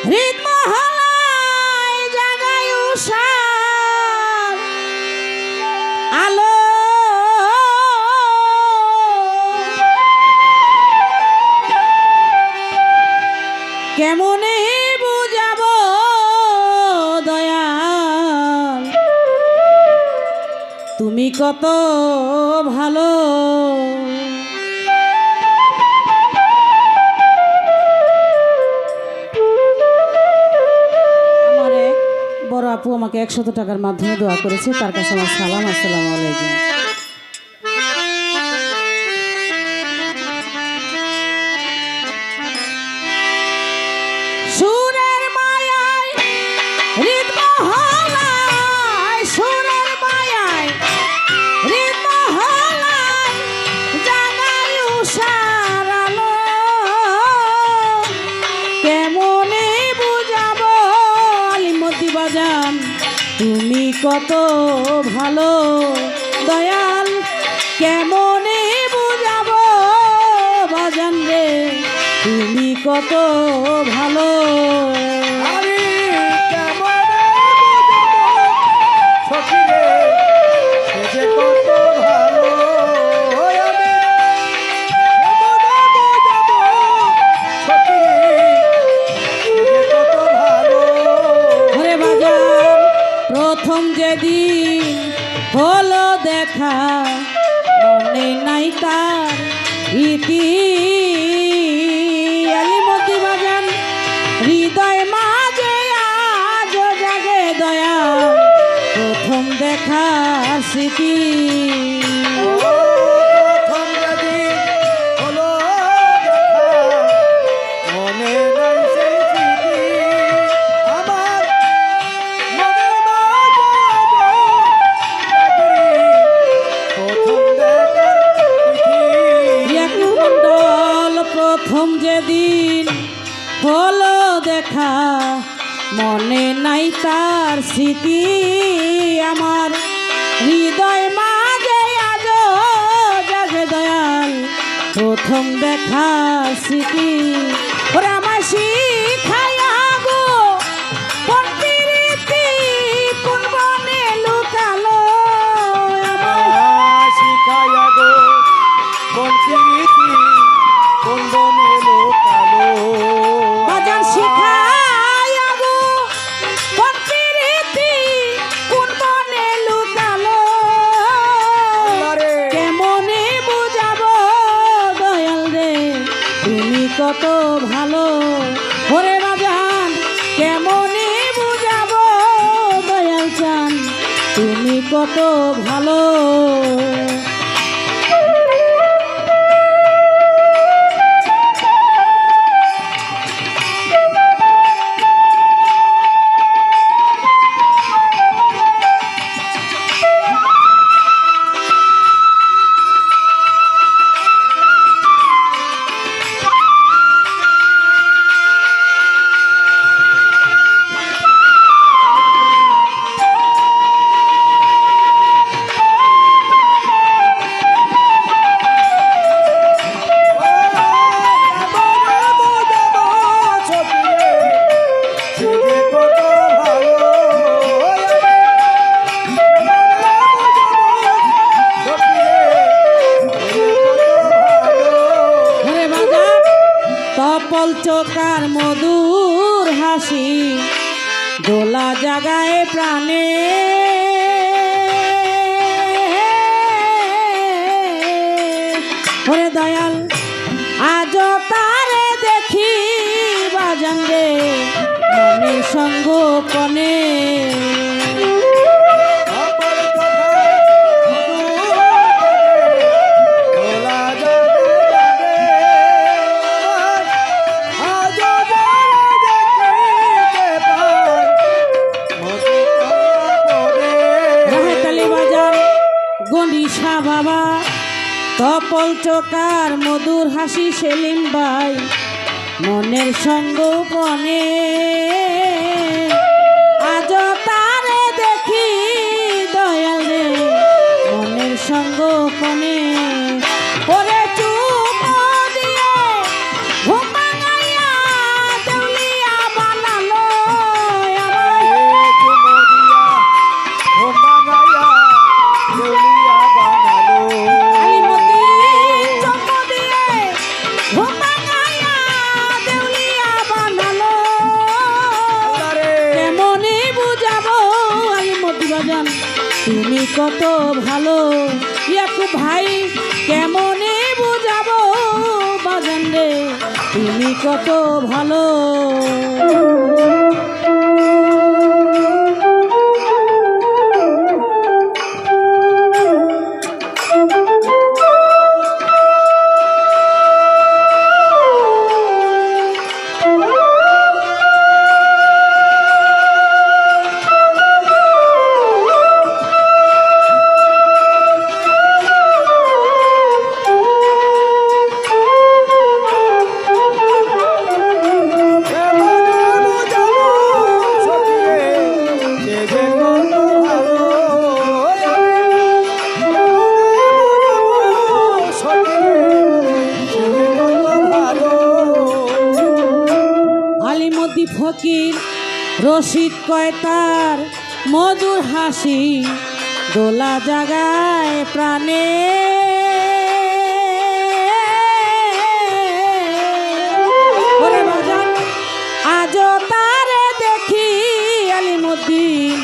হৃদ মহলায় জাগায় উষার আলো, কেমনে বুঝাবো দয়াল তুমি কত ভালো। বড় আপু আমাকে 100 টাকার মাধ্যমে দোয়া করেছে, তার কাছে আমার সালাম। আসসালামু আলাইকুম। সুরের মায়ায় হৃদ মহলায়, সুরের মায়ায় হৃদ মহলায় জাগায় উষার আলো, কেমনে বুঝাবো আলিমতি বাজান তুমি কত ভালো দয়াল, কেমনে বুঝাবো বাজান রে তুমি কত ভালো। প্রথম যেদিন হলো দেখা মনে নাই তার ইতি, আলিমতি বাজান হৃদয় মাঝে আজ জাগে দয়া প্রথম দেখা স্মৃতি। প্রথম যেদিন হলো দেখা মনে নাই তার স্মৃতি, আমার হৃদয় মাঝে আজ জাগে দয়াল প্রথম দেখা স্মৃতি। ওরে আমার শিখায়া গো কোন প্রীতি কোন বনে লুকালো, আমার শিখায়া গো কোন প্রীতি কোন বনে লুকালো, বাজান শিখায়া গো কোন প্রীতি কোন বনে লুকালো, কেমনে বুঝাবো দয়াল রে তুমি কত ভালো। ওরে বাজান কেমনে বুঝাবো দয়াল চান তুমি কত ভালো। তপল চোকার মধুর হাসি দোলা জাগায় প্রাণে, ওরে দয়াল আজ তারে দেখি বাজান রে মনের সঙ্গ কনে, গণিশা বাবা তপল চোকার মধুর হাসি সেলিম ভাই মনের সঙ্গ বনে, আজ তারে দেখি দয়াল রে মনের সঙ্গ বনে, ওরে চুপ দিয়ে ঘুম ভাঙাইয়া দেউলিয়া বানাল তুমি কত ভালো। ইয়াকুব ভাই কেমনে বুঝাবো বাজান রে তুমি কত ভালো। ফকির রশিদ কয় তার মধুর হাসি দোলা জাগায় প্রাণে। ওরে বাজান আজও তারে দেখি আলিমুদ্দিন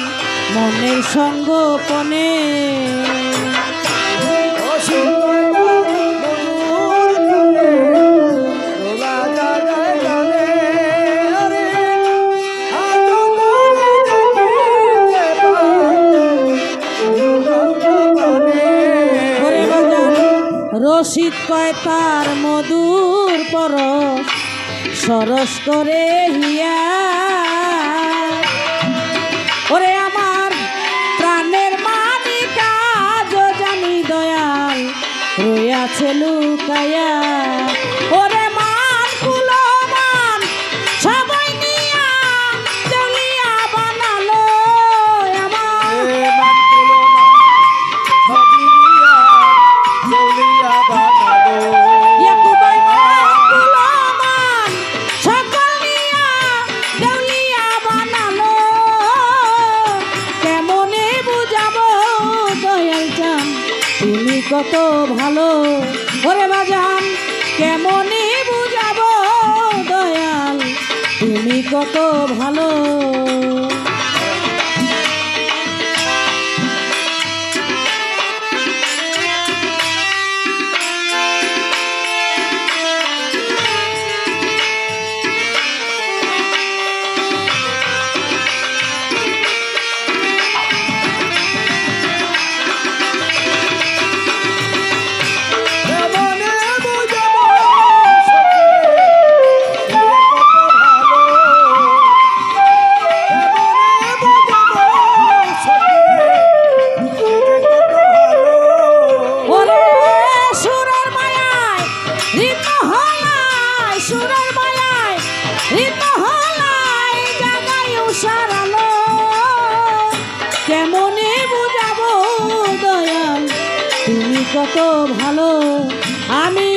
মনের সঙ্গোপনে। রশিদ কয় তার মধুর পরশ সরস করে হিয়া। ওরে আমার প্রাণের মালিক আজ জানি দয়াল রইয়াছে লুকায়া। ওরে মান কুলমান সবাই নিয়া দেউলিয়া বানালো আমার। তুমি কত ভালো। ওরে বাজান কেমনে বুঝাবো দয়াল তুমি কত ভালো। কেমনে বুঝাবো দয়াল তুমি কত ভালো। আমি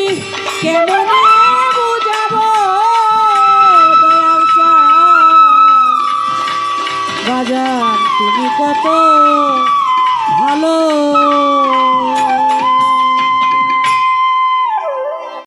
কেমনে বুঝাবো দয়াল বাজান তুমি কত ভালো।